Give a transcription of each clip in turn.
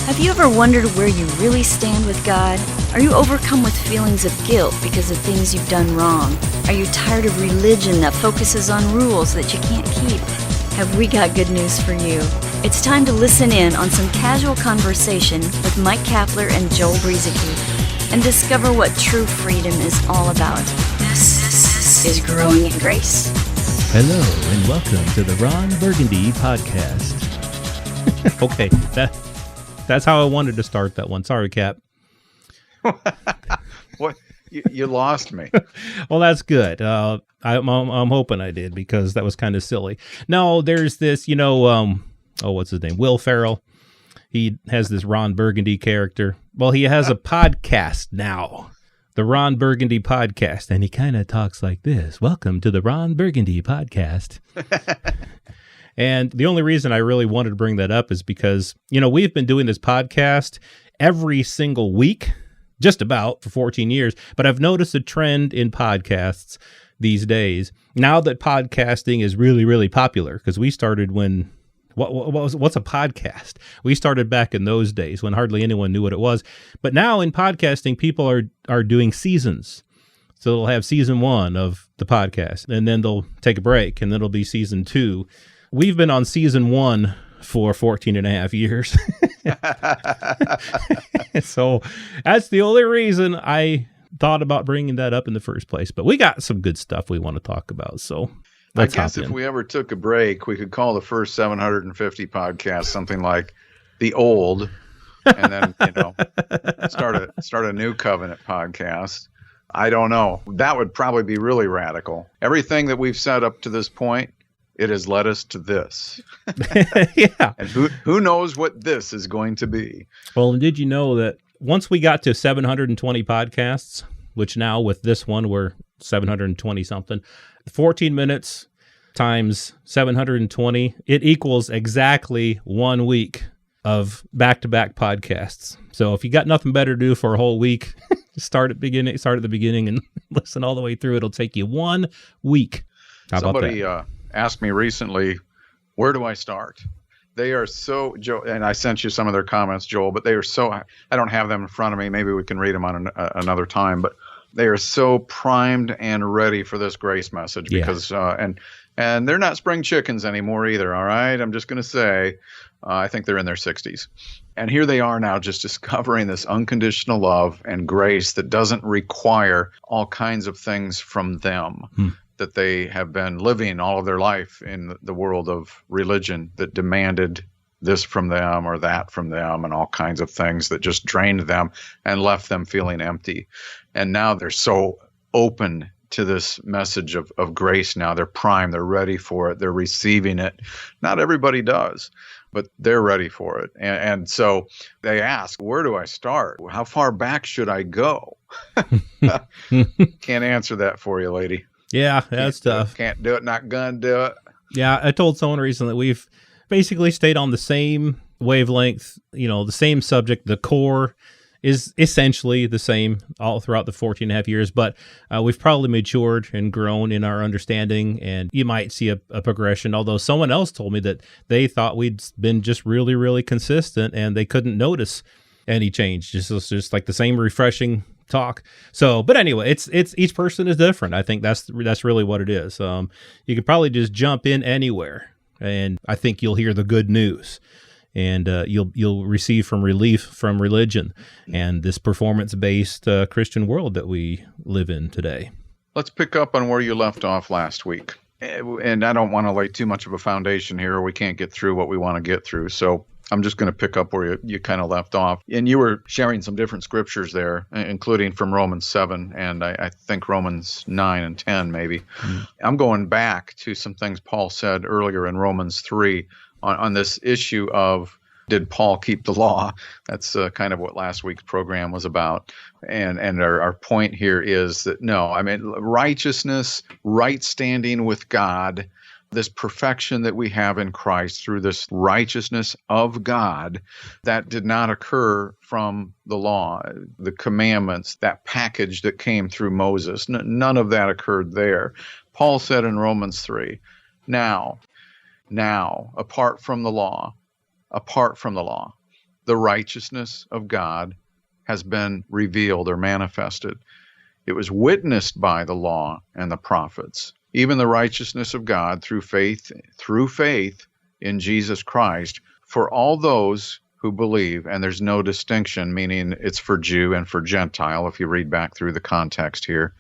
Have you ever wondered where you really stand with God? Are you overcome with feelings of guilt because of things you've done wrong? Are you tired of religion that focuses on rules that you can't keep? Have we got good news for you? It's time to listen in on some casual conversation with Mike Kapler and Joel Brueseke and discover what true freedom is all about. This is Growing in Grace. Hello and welcome to the Ron Burgundy Podcast. Okay, that's how I wanted to start that one. Sorry, Cap. What? You lost me. Well, that's good. I'm hoping I did because that was kind of silly. No, there's this, what's his name? Will Ferrell. He has this Ron Burgundy character. Well, he has a podcast now, the Ron Burgundy Podcast, and he kind of talks like this. Welcome to the Ron Burgundy Podcast. And the only reason I really wanted to bring that up is because, we've been doing this podcast every single week, just about for 14 years. But I've noticed a trend in podcasts these days. Now that podcasting is really, really popular, because we started when, what's a podcast? We started back in those days when hardly anyone knew what it was. But now in podcasting, people are doing seasons. So they'll have season 1 of the podcast, and then they'll take a break, and then it'll be season 2. We've been on season 1 for 14 and a half years. So that's the only reason I thought about bringing that up in the first place. But we got some good stuff we want to talk about. So I guess if we ever took a break, we could call the first 750 podcasts something like The Old, and then, start a new covenant podcast. I don't know. That would probably be really radical. Everything that we've said up to this point, it has led us to this. Yeah. And who knows what this is going to be? Well, and did you know that once we got to 720 podcasts, which now with this one, we're 720 something, 14 minutes times 720, it equals exactly 1 week of back-to-back podcasts. So if you got nothing better to do for a whole week, start at the beginning and listen all the way through. It'll take you 1 week. How about that? Somebody asked me recently, where do I start? They are so, and I sent you some of their comments, Joel, but they are so, I don't have them in front of me. Maybe we can read them on another time, but they are so primed and ready for this grace message because, and they're not spring chickens anymore either. All right. I'm just going to say, I think they're in their 60s. And here they are now just discovering this unconditional love and grace that doesn't require all kinds of things from them. That they have been living all of their life in the world of religion that demanded this from them or that from them and all kinds of things that just drained them and left them feeling empty. And now they're so open to this message of grace now. They're primed. They're ready for it. They're receiving it. Not everybody does, but they're ready for it. And so they ask, where do I start? How far back should I go? Can't answer that for you, lady. Yeah, that's tough. Can't do it, not gonna do it. Yeah, I told someone recently that we've basically stayed on the same wavelength, the same subject. The core is essentially the same all throughout the 14 and a half years, but we've probably matured and grown in our understanding, and you might see a progression, although someone else told me that they thought we'd been just really, really consistent, and they couldn't notice any change. Just like the same refreshing talk. So, but anyway, it's each person is different. I think that's really what it is. You could probably just jump in anywhere, and I think you'll hear the good news, and you'll receive from relief from religion and this performance-based Christian world that we live in today. Let's pick up on where you left off last week. And I don't want to lay too much of a foundation here, or we can't get through what we want to get through. So I'm just going to pick up where you kind of left off. And you were sharing some different scriptures there, including from Romans 7 and I think Romans 9 and 10 maybe. I'm going back to some things Paul said earlier in Romans 3 on this issue of, did Paul keep the law? That's kind of what last week's program was about. And our point here is that no, righteousness, right standing with God, this perfection that we have in Christ through this righteousness of God, that did not occur from the law, the commandments, that package that came through Moses. None of that occurred there. Paul said in Romans 3, now, apart from the law, the righteousness of God has been revealed or manifested. It was witnessed by the law and the prophets, even the righteousness of God through faith in Jesus Christ for all those who believe. And there's no distinction, meaning it's for Jew and for Gentile, if you read back through the context here.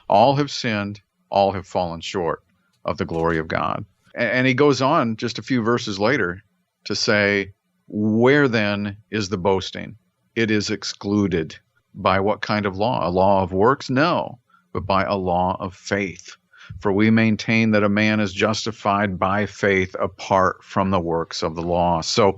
All have sinned, all have fallen short of the glory of God. And he goes on just a few verses later to say, where then is the boasting? It is excluded. By what kind of law? A law of works? No, but by a law of faith. For we maintain that a man is justified by faith apart from the works of the law. So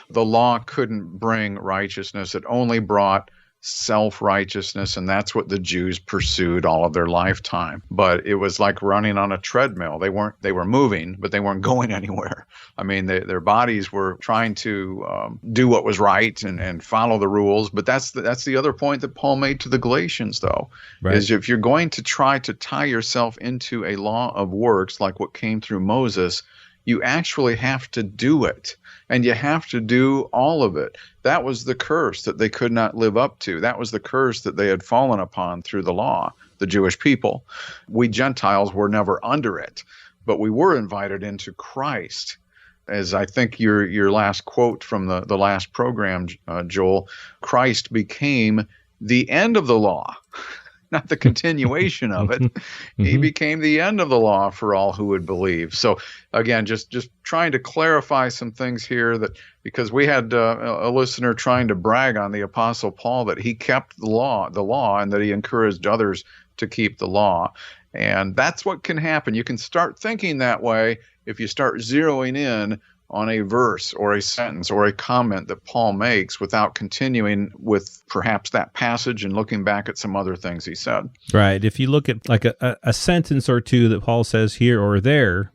the law couldn't bring righteousness. It only brought self-righteousness, and that's what the Jews pursued all of their lifetime. But it was like running on a treadmill. They were moving, but they weren't going anywhere. I mean, their bodies were trying to do what was right and follow the rules. But that's the other point that Paul made to the Galatians, though, right. Is if you're going to try to tie yourself into a law of works like what came through Moses, you actually have to do it, and you have to do all of it. That was the curse that they could not live up to. That was the curse that they had fallen upon through the law, the Jewish people. We Gentiles were never under it, but we were invited into Christ. As I think your last quote from the last program, Joel, Christ became the end of the law. Not the continuation of it. He became the end of the law for all who would believe. So again, just trying to clarify some things here, that because we had a listener trying to brag on the Apostle Paul that he kept the law, and that he encouraged others to keep the law. And that's what can happen. You can start thinking that way if you start zeroing in on a verse or a sentence or a comment that Paul makes without continuing with perhaps that passage and looking back at some other things he said. Right. If you look at like a sentence or two that Paul says here or there,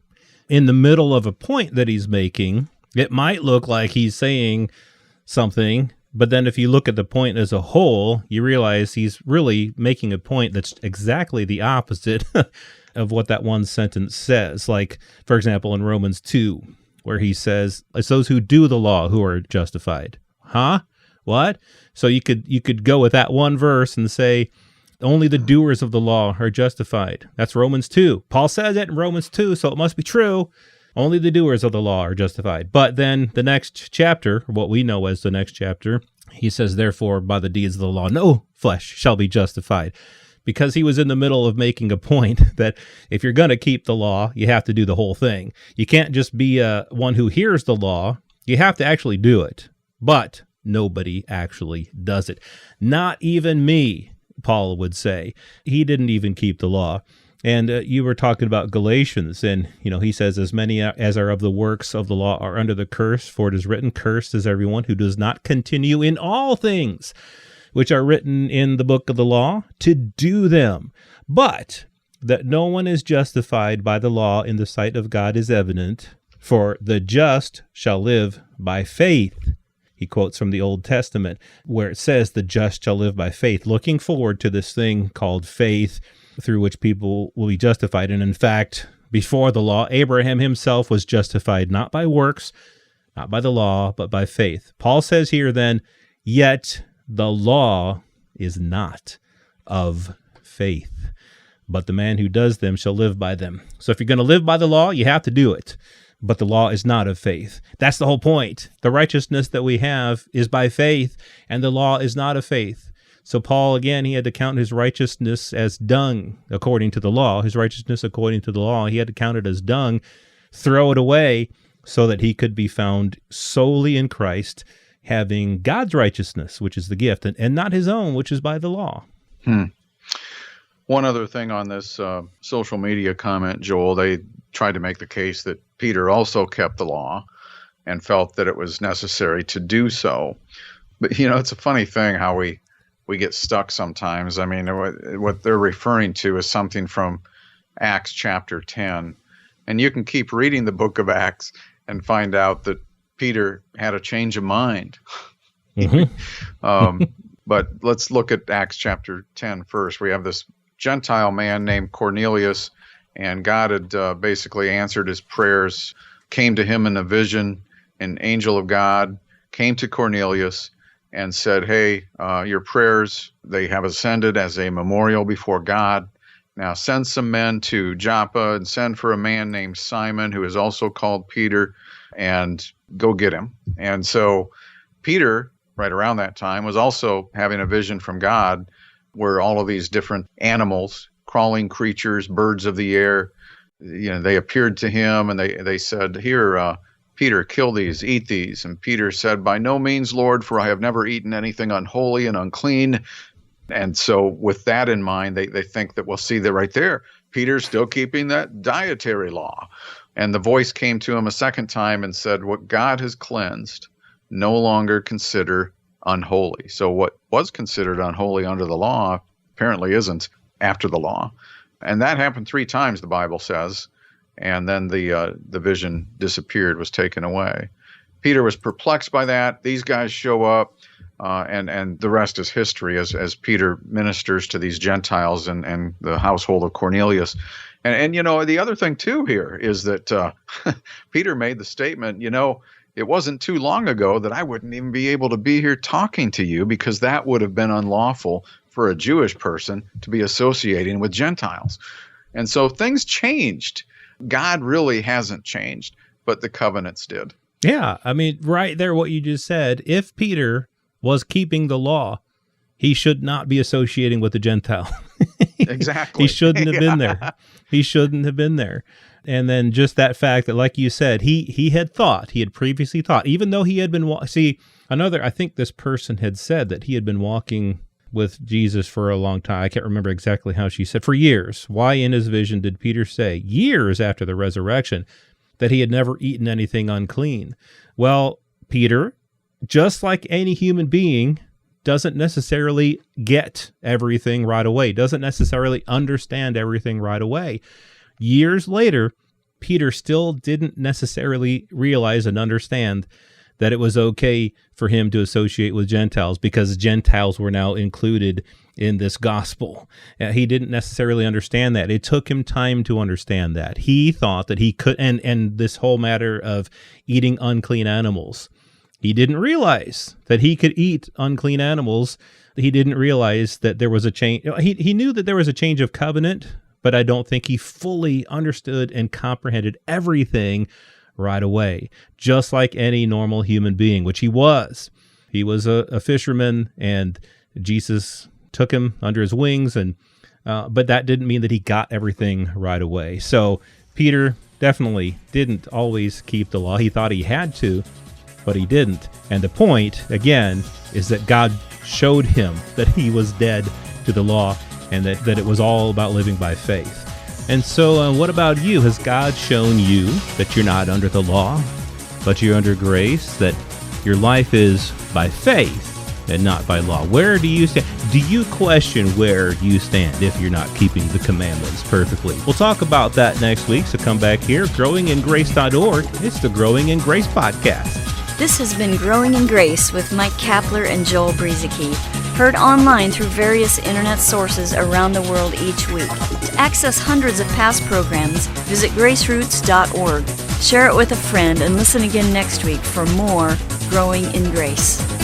in the middle of a point that he's making, it might look like he's saying something, but then if you look at the point as a whole, you realize he's really making a point that's exactly the opposite of what that one sentence says. Like, for example, in Romans 2, where he says, it's those who do the law who are justified. Huh? What? So you could go with that one verse and say, only the doers of the law are justified. That's Romans 2. Paul says it in Romans 2, so it must be true. Only the doers of the law are justified. But then the next chapter, what we know as the next chapter, he says, therefore, by the deeds of the law, no flesh shall be justified. Because he was in the middle of making a point that if you're going to keep the law, you have to do the whole thing. You can't just be one who hears the law. You have to actually do it. But nobody actually does it. Not even me, Paul would say. He didn't even keep the law. And you were talking about Galatians, and he says, as many as are of the works of the law are under the curse, for it is written, cursed is everyone who does not continue in all things which are written in the book of the law, to do them. But that no one is justified by the law in the sight of God is evident, for the just shall live by faith. He quotes from the Old Testament, where it says the just shall live by faith, looking forward to this thing called faith, through which people will be justified. And in fact, before the law, Abraham himself was justified not by works, not by the law, but by faith. Paul says here then, yet the law is not of faith, but the man who does them shall live by them. So if you're going to live by the law, you have to do it. But the law is not of faith. That's the whole point. The righteousness that we have is by faith, and the law is not of faith. So Paul, again, he had to count his righteousness as dung according to the law. His righteousness according to the law, he had to count it as dung, throw it away, so that he could be found solely in Christ, having God's righteousness, which is the gift, and not his own, which is by the law. One other thing on this social media comment, Joel, they tried to make the case that Peter also kept the law and felt that it was necessary to do so. But, it's a funny thing how we get stuck sometimes. I mean, what they're referring to is something from Acts chapter 10. And you can keep reading the book of Acts and find out that Peter had a change of mind. But let's look at Acts chapter 10 first. We have this Gentile man named Cornelius, and God had basically answered his prayers, came to him in a vision, an angel of God, came to Cornelius and said, hey, your prayers, they have ascended as a memorial before God. Now send some men to Joppa and send for a man named Simon, who is also called Peter, and go get him. And so Peter, right around that time, was also having a vision from God where all of these different animals, crawling creatures, birds of the air, they appeared to him and they said, here, Peter, kill these, eat these. And Peter said, by no means, Lord, for I have never eaten anything unholy and unclean. And so with that in mind, they think that, we'll see that right there, Peter's still keeping that dietary law. And the voice came to him a second time and said, what God has cleansed, no longer consider unholy. So what was considered unholy under the law apparently isn't after the law. And that happened 3 times, the Bible says. And then the vision disappeared, was taken away. Peter was perplexed by that. These guys show up, and the rest is history as Peter ministers to these Gentiles and the household of Cornelius. And the other thing, too, here is that Peter made the statement, it wasn't too long ago that I wouldn't even be able to be here talking to you, because that would have been unlawful for a Jewish person to be associating with Gentiles. And so things changed. God really hasn't changed, but the covenants did. Yeah, I mean, right there, what you just said, if Peter was keeping the law, he should not be associating with the Gentile. Exactly. He shouldn't have been there. He shouldn't have been there. And then just that fact that, like you said, he had previously thought, even though he had been, I think this person had said that he had been walking with Jesus for a long time. I can't remember exactly how she said, for years. Why in his vision did Peter say, years after the resurrection, that he had never eaten anything unclean? Well, Peter, just like any human being, doesn't necessarily get everything right away, doesn't necessarily understand everything right away. Years later, Peter still didn't necessarily realize and understand that it was okay for him to associate with Gentiles because Gentiles were now included in this gospel. He didn't necessarily understand that. It took him time to understand that. He thought that he could, and this whole matter of eating unclean animals, he didn't realize that he could eat unclean animals. He didn't realize that there was a change. He knew that there was a change of covenant, but I don't think he fully understood and comprehended everything right away, just like any normal human being, which he was. He was a fisherman, and Jesus took him under his wings, and but that didn't mean that he got everything right away. So Peter definitely didn't always keep the law. He thought he had to, but he didn't. And the point, again, is that God showed him that he was dead to the law, and that it was all about living by faith. And so what about you? Has God shown you that you're not under the law, but you're under grace, that your life is by faith and not by law? Where do you stand? Do you question where you stand if you're not keeping the commandments perfectly? We'll talk about that next week, so come back here, growingingrace.org. It's the Growing in Grace podcast. This has been Growing in Grace with Mike Kapler and Joel Brizicki, heard online through various internet sources around the world each week. To access hundreds of past programs, visit graceroots.org. Share it with a friend and listen again next week for more Growing in Grace.